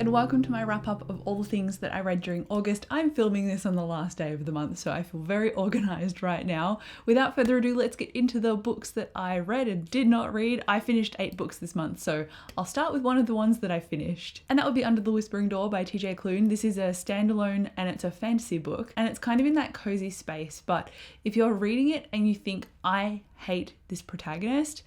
and welcome to my wrap up of all the things that I read during August. I'm filming this on the last day of the month, so I feel very organized right now. Without further ado, let's get into the books that I read and did not read. I finished 8 books this month, so I'll start with one of the ones that I finished. And that would be Under the Whispering Door by TJ Klune. This is a standalone and it's a fantasy book, and it's kind of in that cozy space, but if you're reading it and you think, I hate this protagonist,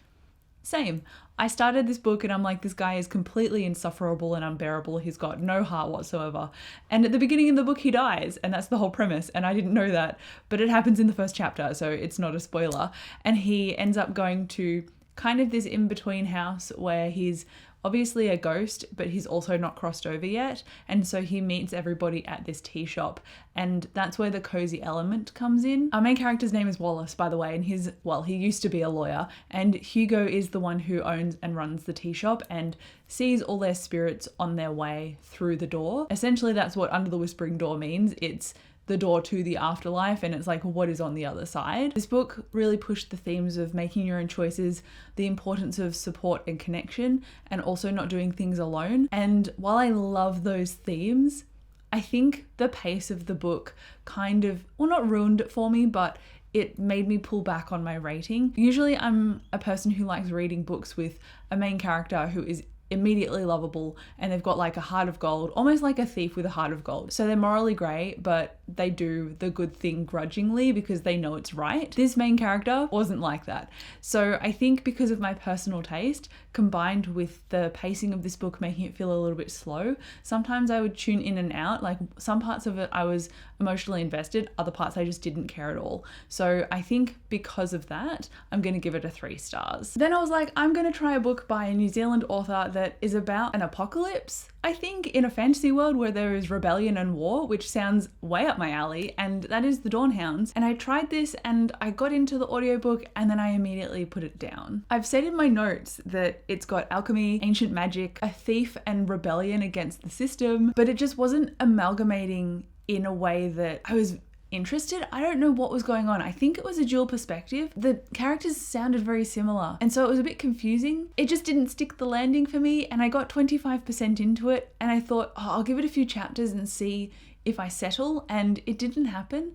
same. I started this book and I'm like, this guy is completely insufferable and unbearable. He's got no heart whatsoever. And at the beginning of the book, he dies, and that's the whole premise. And I didn't know that, but it happens in the first chapter, so it's not a spoiler. And he ends up going to kind of this in-between house where he's obviously a ghost, but he's also not crossed over yet. And so he meets everybody at this tea shop, and that's where the cozy element comes in. Our main character's name is Wallace, by the way, and he used to be a lawyer, and Hugo is the one who owns and runs the tea shop and sees all their spirits on their way through the door. Essentially, that's what Under the Whispering Door means. It's the door to the afterlife, and it's like, what is on the other side? This book really pushed the themes of making your own choices, the importance of support and connection, and also not doing things alone. And while I love those themes, I think the pace of the book kind of, well, not ruined it for me, but it made me pull back on my rating. Usually I'm a person who likes reading books with a main character who is immediately lovable and they've got like a heart of gold, almost like a thief with a heart of gold. So they're morally grey, but they do the good thing grudgingly because they know it's right. This main character wasn't like that. So I think because of my personal taste, combined with the pacing of this book making it feel a little bit slow, sometimes I would tune in and out. Like some parts of it I was emotionally invested, other parts I just didn't care at all. So I think because of that, I'm going to give it a 3 stars. Then I was like, I'm going to try a book by a New Zealand author that is about an apocalypse, I think, in a fantasy world where there is rebellion and war, which sounds way up my alley, and that is The Dawnhounds. And I tried this and I got into the audiobook and then I immediately put it down. I've said in my notes that it's got alchemy, ancient magic, a thief, and rebellion against the system, but it just wasn't amalgamating in a way that I was interested. I don't know what was going on. I think it was a dual perspective. The characters sounded very similar, and so it was a bit confusing. It just didn't stick the landing for me, and I got 25% into it and I thought, oh, I'll give it a few chapters and see if I settle, and it didn't happen.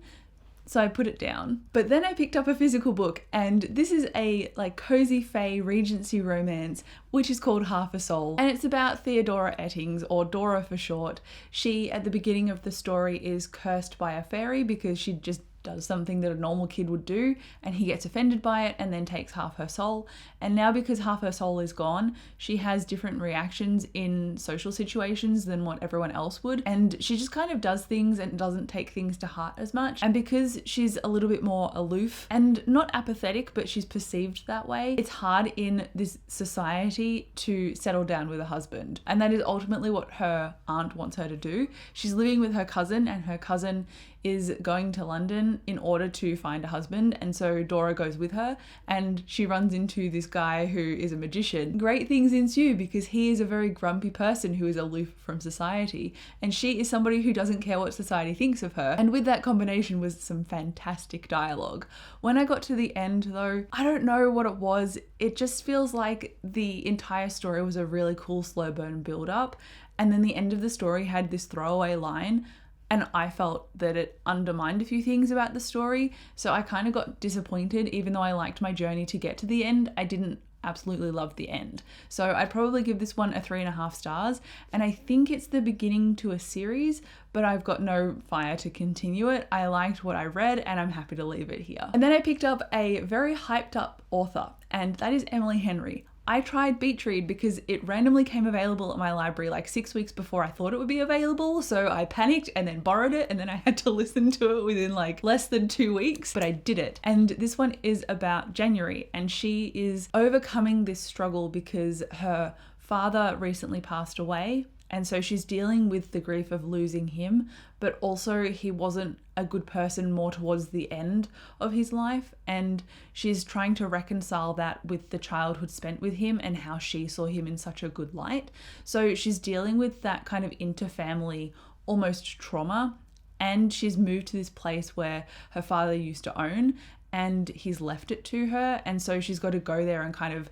So I put it down. But then I picked up a physical book, and this is a like cozy fae Regency romance, which is called Half a Soul. And it's about Theodora Ettings, or Dora for short. She, at the beginning of the story, is cursed by a fairy because she just does something that a normal kid would do, and he gets offended by it and then takes half her soul. And now because half her soul is gone, she has different reactions in social situations than what everyone else would, and she just kind of does things and doesn't take things to heart as much. And because she's a little bit more aloof and not apathetic, but she's perceived that way, it's hard in this society to settle down with a husband, and that is ultimately what her aunt wants her to do. She's living with her cousin, and her cousin is going to London in order to find a husband, and so Dora goes with her, and she runs into this guy who is a magician. Great things ensue because he is a very grumpy person who is aloof from society, and she is somebody who doesn't care what society thinks of her. And with that combination was some fantastic dialogue. When I got to the end though, I don't know what it was. It just feels like the entire story was a really cool slow burn build up, and then the end of the story had this throwaway line, and I felt that it undermined a few things about the story. So I kind of got disappointed. Even though I liked my journey to get to the end, I didn't absolutely love the end. So I'd probably give this one a 3.5 stars. And I think it's the beginning to a series, but I've got no fire to continue it. I liked what I read and I'm happy to leave it here. And then I picked up a very hyped up author, and that is Emily Henry. I tried Beach Read because it randomly came available at my library like 6 weeks before I thought it would be available. So I panicked and then borrowed it, and then I had to listen to it within like less than 2 weeks, but I did it. And this one is about January, and she is overcoming this struggle because her father recently passed away. And so she's dealing with the grief of losing him, but also he wasn't a good person more towards the end of his life. And she's trying to reconcile that with the childhood spent with him and how she saw him in such a good light. So she's dealing with that kind of inter-family almost trauma. And she's moved to this place where her father used to own, and he's left it to her. And so she's got to go there and kind of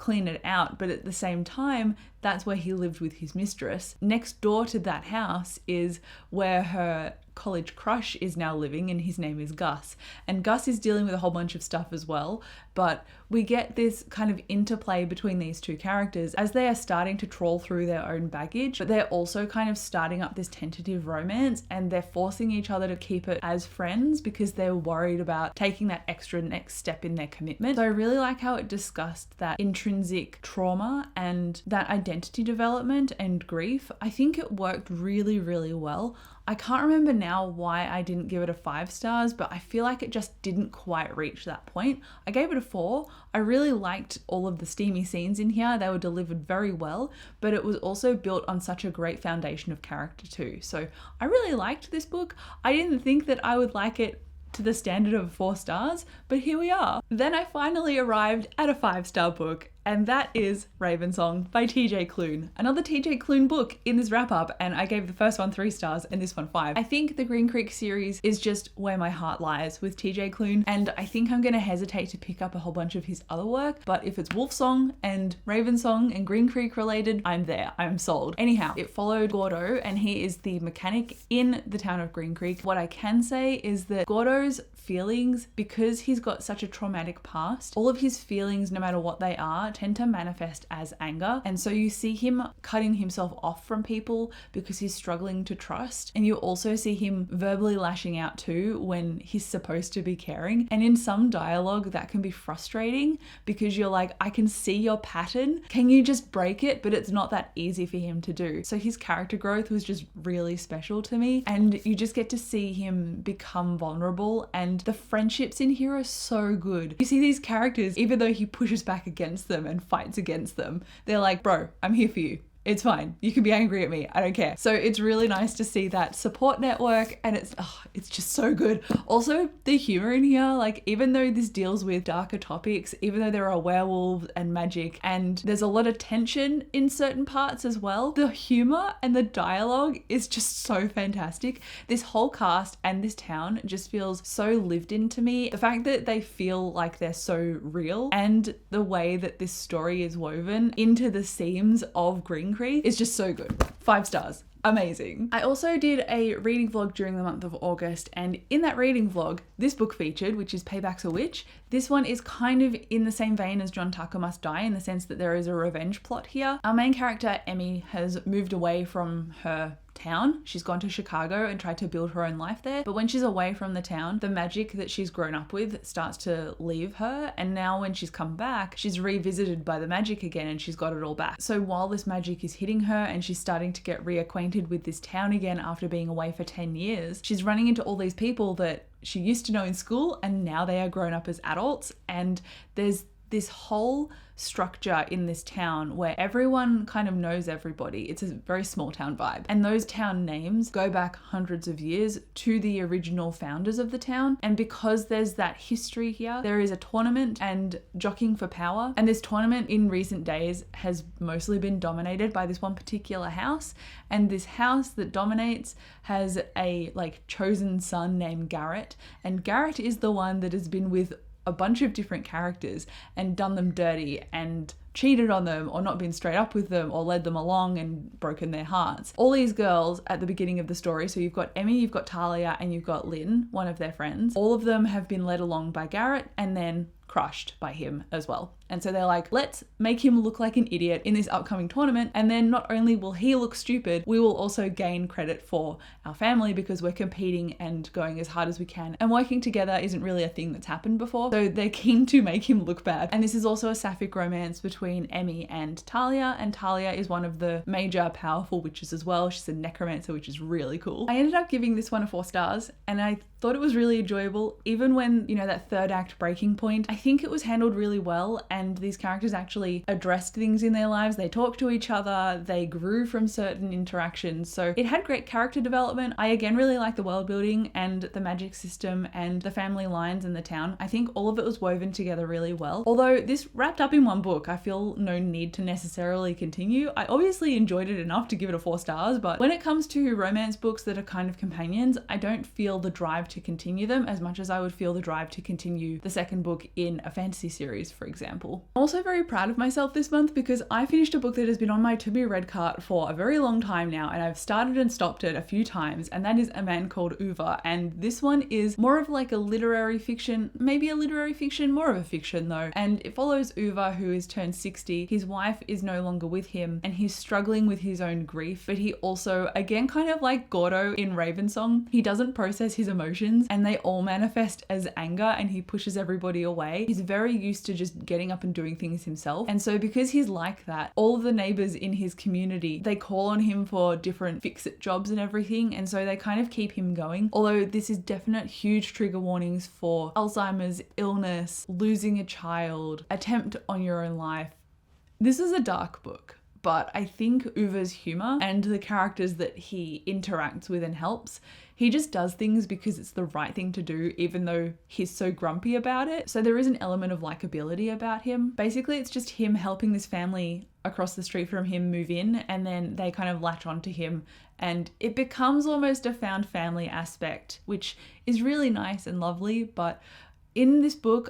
clean it out. But at the same time, that's where he lived with his mistress. Next door to that house is where her college crush is now living, and his name is Gus. And Gus is dealing with a whole bunch of stuff as well, but we get this kind of interplay between these two characters as they are starting to trawl through their own baggage, but they're also kind of starting up this tentative romance, and they're forcing each other to keep it as friends because they're worried about taking that extra next step in their commitment. So I really like how it discussed that intrinsic trauma and that identity development and grief. I think it worked really, really well. I can't remember now why I didn't give it a 5 stars, but I feel like it just didn't quite reach that point. I gave it a 4. I really liked all of the steamy scenes in here. They were delivered very well, but it was also built on such a great foundation of character too. So I really liked this book. I didn't think that I would like it to the standard of 4 stars, but here we are. Then I finally arrived at a 5-star book, and that is Raven Song by TJ Klune. Another TJ Klune book in this wrap up, and I gave the first one 3 stars and this one 5. I think the Green Creek series is just where my heart lies with TJ Klune, and I think I'm gonna hesitate to pick up a whole bunch of his other work, but if it's Wolf Song and Raven Song and Green Creek related, I'm there, I'm sold. Anyhow, it followed Gordo, and he is the mechanic in the town of Green Creek. What I can say is that Gordo's feelings, because he's got such a traumatic past, all of his feelings, no matter what they are, tend to manifest as anger. And so you see him cutting himself off from people because he's struggling to trust. And you also see him verbally lashing out too when he's supposed to be caring. And in some dialogue that can be frustrating because you're like, I can see your pattern. Can you just break it? But it's not that easy for him to do. So his character growth was just really special to me. And you just get to see him become vulnerable, and the friendships in here are so good. You see these characters, even though he pushes back against them and fights against them, they're like, bro, I'm here for you. It's fine. You can be angry at me. I don't care. So it's really nice to see that support network, and it's just so good. Also, the humor in here, like even though this deals with darker topics, even though there are werewolves and magic and there's a lot of tension in certain parts as well, the humor and the dialogue is just so fantastic. This whole cast and this town just feels so lived in to me. The fact that they feel like they're so real, and the way that this story is woven into the seams of Green Creek is just so good. 5 stars. Amazing. I also did a reading vlog during the month of August, and in that reading vlog, this book featured, which is Payback's a Witch. This one is kind of in the same vein as John Tucker Must Die, in the sense that there is a revenge plot here. Our main character, Emmy, has moved away from her town. She's gone to Chicago and tried to build her own life there. But when she's away from the town, the magic that she's grown up with starts to leave her. And now when she's come back, she's revisited by the magic again, and she's got it all back. So while this magic is hitting her and she's starting to get reacquainted with this town again after being away for 10 years, she's running into all these people that she used to know in school, and now they are grown up as adults. And there's this whole structure in this town where everyone kind of knows everybody. It's a very small town vibe. And those town names go back hundreds of years to the original founders of the town. And because there's that history here, there is a tournament and jockeying for power. And this tournament in recent days has mostly been dominated by this one particular house. And this house that dominates has a chosen son named Garrett. And Garrett is the one that has been with a bunch of different characters and done them dirty and cheated on them, or not been straight up with them, or led them along and broken their hearts. All these girls at the beginning of the story, so you've got Emmy, you've got Talia, and you've got Lynn, one of their friends. All of them have been led along by Garrett and then crushed by him as well. And so they're like, let's make him look like an idiot in this upcoming tournament, and then not only will he look stupid, we will also gain credit for our family because we're competing and going as hard as we can, and working together isn't really a thing that's happened before. So they're keen to make him look bad. And this is also a sapphic romance between Emmy and Talia is one of the major powerful witches as well. She's a necromancer, which is really cool. I ended up giving this one a 4 stars, and I thought it was really enjoyable. Even when, that third act breaking point, I think it was handled really well, and these characters actually addressed things in their lives. They talked to each other, they grew from certain interactions. So it had great character development. I again really like the world building and the magic system and the family lines in the town. I think all of it was woven together really well. Although this wrapped up in one book, I feel no need to necessarily continue. I obviously enjoyed it enough to give it a 4 stars, but when it comes to romance books that are kind of companions, I don't feel the drive to continue them as much as I would feel the drive to continue the second book in a fantasy series, for example. I'm also very proud of myself this month because I finished a book that has been on my to be read cart for a very long time now, and I've started and stopped it a few times, and that is A Man Called Uva. And this one is more of like a literary fiction, maybe a literary fiction, more of a fiction though. And it follows Uva, who is turned 60. His wife is no longer with him and he's struggling with his own grief, but he also, again, kind of like Gordo in Ravensong, he doesn't process his emotions and they all manifest as anger, and he pushes everybody away. He's very used to just getting up and doing things himself. And so because he's like that, all of the neighbors in his community, they call on him for different fix-it jobs and everything. And so they kind of keep him going. Although this is definite huge trigger warnings for Alzheimer's, illness, losing a child, attempt on your own life. This is a dark book. But I think Uva's humor and the characters that he interacts with and helps, he just does things because it's the right thing to do, even though he's so grumpy about it. So there is an element of likability about him. Basically, it's just him helping this family across the street from him move in, and then they kind of latch onto him, and it becomes almost a found family aspect, which is really nice and lovely. But in this book,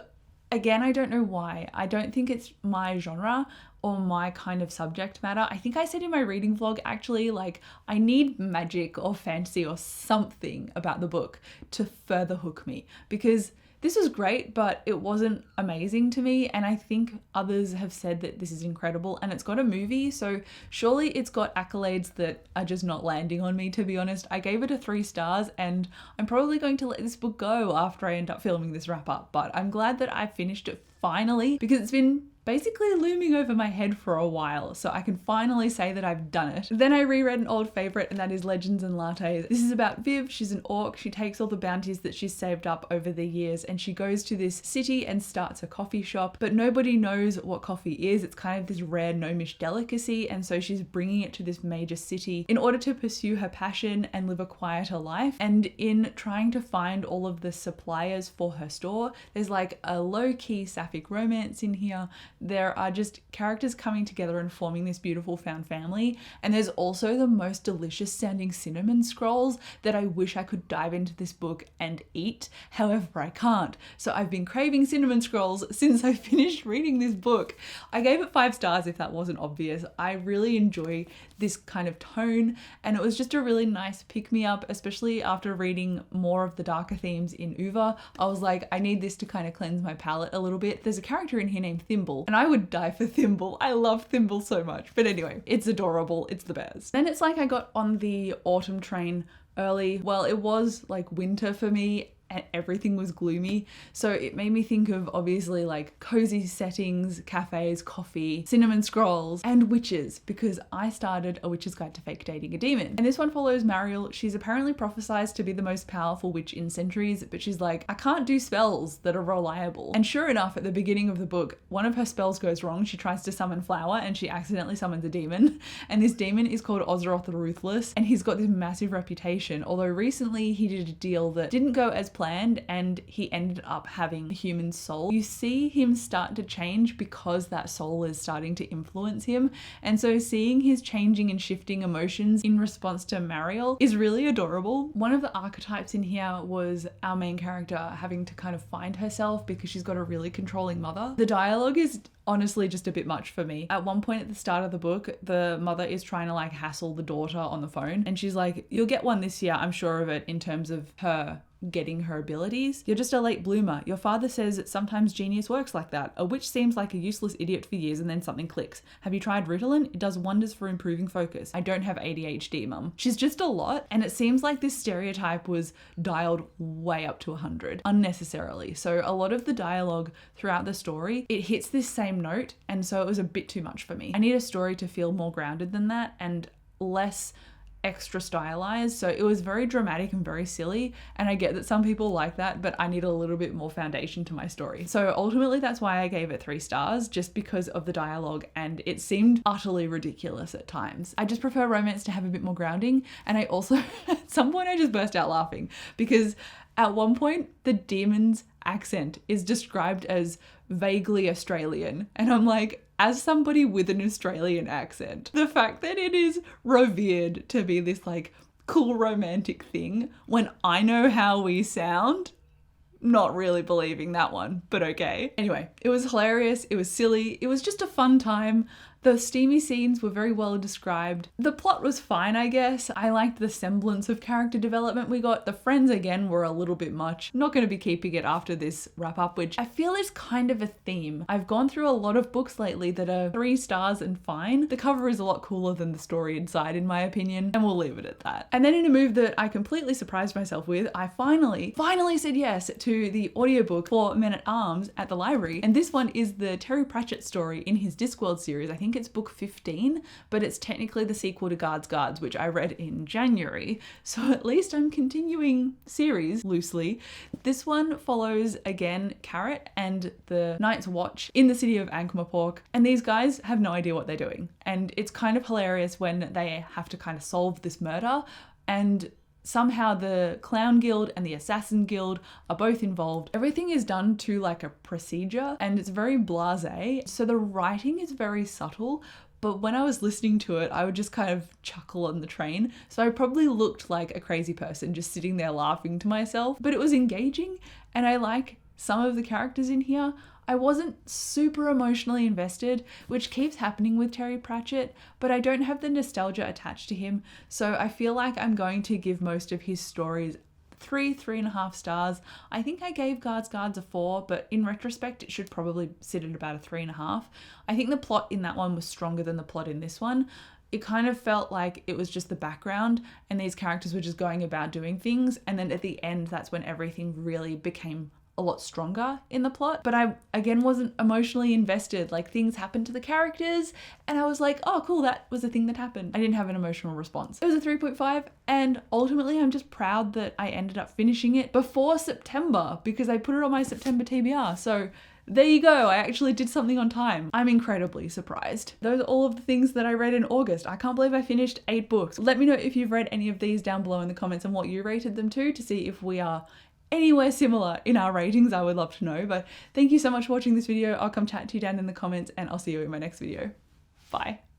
again, I don't know why. I don't think it's my genre or my kind of subject matter. I think I said in my reading vlog, actually, like, I need magic or fantasy or something about the book to further hook me, because this was great, but it wasn't amazing to me. And I think others have said that this is incredible, and it's got a movie, so surely it's got accolades that are just not landing on me, to be honest. I gave it a 3 stars, and I'm probably going to let this book go after I end up filming this wrap up, but I'm glad that I finished it finally, because it's been basically looming over my head for a while, so I can finally say that I've done it. Then I reread an old favourite, and that is Legends and Lattes. This is about Viv. She's an orc. She takes all the bounties that she's saved up over the years, and she goes to this city and starts a coffee shop, but nobody knows what coffee is. It's kind of this rare gnomish delicacy, and so she's bringing it to this major city in order to pursue her passion and live a quieter life. And in trying to find all of the suppliers for her store, there's like a low-key sapphic romance in here. There are just characters coming together and forming this beautiful found family. And there's also the most delicious sounding cinnamon scrolls that I wish I could dive into this book and eat. However, I can't. So I've been craving cinnamon scrolls since I finished reading this book. I gave it 5 stars if that wasn't obvious. I really enjoy this kind of tone, and it was just a really nice pick-me-up, especially after reading more of the darker themes in Uva. I was like, I need this to kind of cleanse my palette a little bit. There's a character in here named Thimble, and I would die for Thimble. I love Thimble so much. But anyway, it's adorable. It's the best. Then it's like I got on the autumn train early. Well, it was like winter for me, and everything was gloomy. So it made me think of obviously like cozy settings, cafes, coffee, cinnamon scrolls, and witches, because I started A Witch's Guide to Fake Dating a Demon. And this one follows Mariel. She's apparently prophesized to be the most powerful witch in centuries, but she's like, I can't do spells that are reliable. And sure enough, at the beginning of the book, one of her spells goes wrong. She tries to summon Flower and she accidentally summons a demon. And this demon is called Ozroth the Ruthless, and he's got this massive reputation. Although recently he did a deal that didn't go as planned, and he ended up having a human soul. You see him start to change because that soul is starting to influence him. And so seeing his changing and shifting emotions in response to Mariel is really adorable. One of the archetypes in here was our main character having to kind of find herself because she's got a really controlling mother. The dialogue is honestly just a bit much for me. At one point at the start of the book, the mother is trying to like hassle the daughter on the phone, and she's like, you'll get one this year, I'm sure of it, in terms of her getting her abilities. You're just a late bloomer. Your father says that sometimes genius works like that. A witch seems like a useless idiot for years and then something clicks. Have you tried Ritalin? It does wonders for improving focus. I don't have ADHD, mum. She's just a lot, and it seems like this stereotype was dialed way up to 100 unnecessarily. So a lot of the dialogue throughout the story, it hits this same note, and so it was a bit too much for me. I need a story to feel more grounded than that and less extra stylized. So it was very dramatic and very silly, and I get that some people like that, but I need a little bit more foundation to my story. So ultimately that's why I gave it 3 stars, just because of the dialogue, and it seemed utterly ridiculous at times. I just prefer romance to have a bit more grounding. And I also at some point I just burst out laughing because at one point the demon's accent is described as vaguely Australian, and I'm like, as somebody with an Australian accent, the fact that it is revered to be this like cool romantic thing when I know how we sound. Not really believing that one, but okay. Anyway, it was hilarious, it was silly, it was just a fun time. The steamy scenes were very well described. The plot was fine, I guess. I liked the semblance of character development we got. The friends, again, were a little bit much. Not going to be keeping it after this wrap up, which I feel is kind of a theme. I've gone through a lot of books lately that are 3 stars and fine. The cover is a lot cooler than the story inside, in my opinion, and we'll leave it at that. And then in a move that I completely surprised myself with, I finally said yes to the audiobook for Men-at-Arms at the library. And this one is the Terry Pratchett story in his Discworld series. I think it's book 15, but it's technically the sequel to Guards, which I read in January. So at least I'm continuing series loosely. This one follows, again, Carrot and the Night's Watch in the city of Ankh-Morpork. And these guys have no idea what they're doing. And it's kind of hilarious when they have to kind of solve this murder, and somehow the Clown Guild and the Assassin Guild are both involved. Everything is done to like a procedure and it's very blasé. So the writing is very subtle, but when I was listening to it, I would just kind of chuckle on the train. So I probably looked like a crazy person just sitting there laughing to myself, but it was engaging and I like some of the characters in here. I wasn't super emotionally invested, which keeps happening with Terry Pratchett, but I don't have the nostalgia attached to him, so I feel like I'm going to give most of his stories 3.5 stars. I think I gave Guards a 4, but in retrospect it should probably sit at about a 3.5. I think the plot in that one was stronger than the plot in this one. It kind of felt like it was just the background and these characters were just going about doing things, and then at the end that's when everything really became a lot stronger in the plot. But I, again, wasn't emotionally invested. Like, things happened to the characters and I was like, oh cool, that was a thing that happened. I didn't have an emotional response. It was a 3.5, and ultimately I'm just proud that I ended up finishing it before September because I put it on my September TBR. So there you go, I actually did something on time. I'm incredibly surprised. Those are all of the things that I read in August. I can't believe I finished 8 books. Let me know if you've read any of these down below in the comments and what you rated them to see if we are anywhere similar in our ratings. I would love to know. But thank you so much for watching this video. I'll come chat to you down in the comments and I'll see you in my next video. Bye.